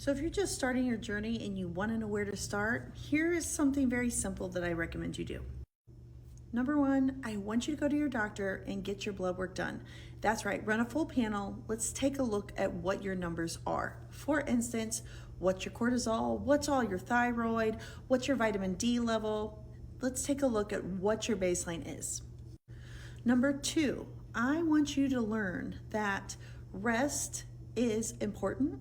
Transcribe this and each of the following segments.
So if you're just starting your journey and you want to know where to start, here is something very simple that I recommend you do. Number one, I want you to go to your doctor and get your blood work done. That's right, run a full panel. Let's take a look at what your numbers are. For instance, what's your cortisol? What's all your thyroid? What's your vitamin D level? Let's take a look at what your baseline is. Number two, I want you to learn that rest is important.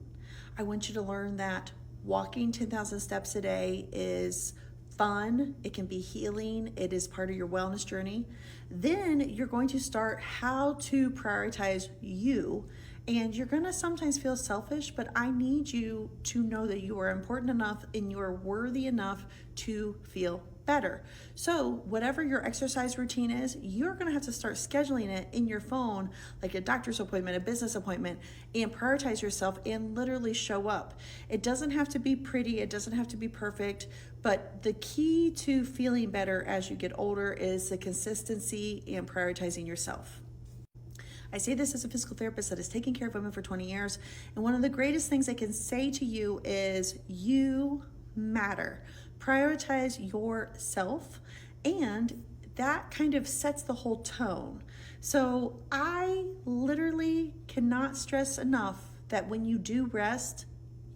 I want you to learn that walking 10,000 steps a day is fun. It can be healing. It is part of your wellness journey. Then you're going to start how to prioritize you. And you're going to sometimes feel selfish, but I need you to know that you are important enough and you are worthy enough to feel better. So whatever your exercise routine is, you're going to have to start scheduling it in your phone, like a doctor's appointment, a business appointment, and prioritize yourself and literally show up. It doesn't have to be pretty. It doesn't have to be perfect, but the key to feeling better as you get older is the consistency and prioritizing yourself. I say this as a physical therapist that has taken care of women for 20 years. And one of the greatest things I can say to you is you matter. Prioritize yourself, and that kind of sets the whole tone. So I literally cannot stress enough that when you do rest,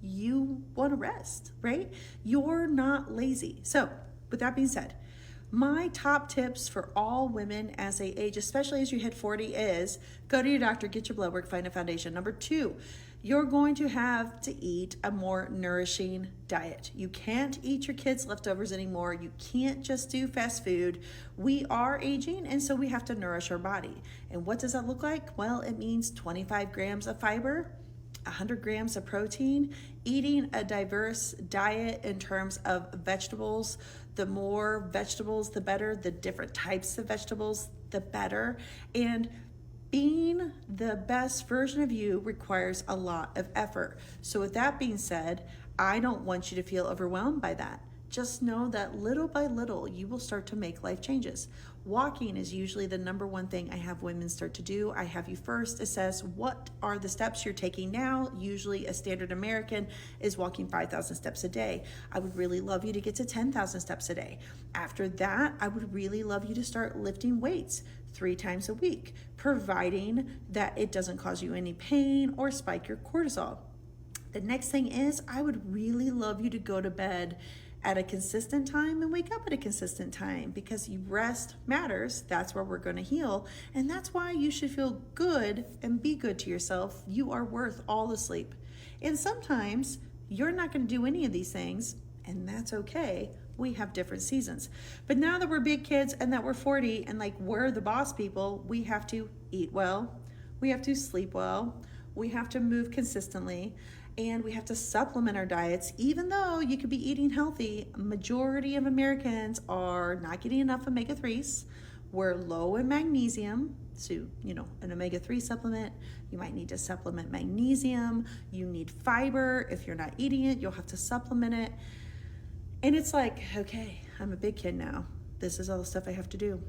you want to rest, right? You're not lazy. So with that being said, my top tips for all women as they age, especially as you hit 40, is go to your doctor, get your blood work, find a foundation. Number two, you're going to have to eat a more nourishing diet. You can't eat your kids' leftovers anymore. You can't just do fast food. We are aging, and so we have to nourish our body. And what does that look like? Well, it means 25 grams of fiber, 100 grams of protein, eating a diverse diet in terms of vegetables. The more vegetables, the better. The different types of vegetables, the better. And being the best version of you requires a lot of effort. So with that being said, I don't want you to feel overwhelmed by that. Just know that little by little, you will start to make life changes. Walking is usually the number one thing I have women start to do. I have you first assess what are the steps you're taking now. Usually a standard American is walking 5,000 steps a day. I would really love you to get to 10,000 steps a day. After that, I would really love you to start lifting weights 3 times a week, providing that it doesn't cause you any pain or spike your cortisol. The next thing is I would really love you to go to bed at a consistent time and wake up at a consistent time, because rest matters. That's where we're going to heal. And that's why you should feel good and be good to yourself. You are worth all the sleep. And sometimes you're not going to do any of these things, and that's okay. We have different seasons. But now that we're big kids and that we're 40 and like we're the boss people, we have to eat well. We have to sleep well. We have to move consistently. And we have to supplement our diets. Even though you could be eating healthy, a majority of Americans are not getting enough omega-3s. We're low in magnesium. So, an omega-3 supplement, you might need to supplement magnesium. You need fiber. If you're not eating it, you'll have to supplement it. And it's like, okay, I'm a big kid now. This is all the stuff I have to do.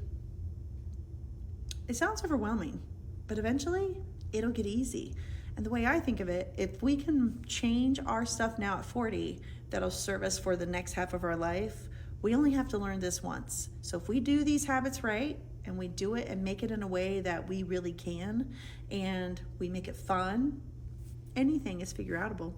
It sounds overwhelming, but eventually it'll get easy. And the way I think of it, if we can change our stuff now at 40, that'll serve us for the next half of our life. We only have to learn this once. So if we do these habits right, and we do it and make it in a way that we really can, and we make it fun, anything is figure outable.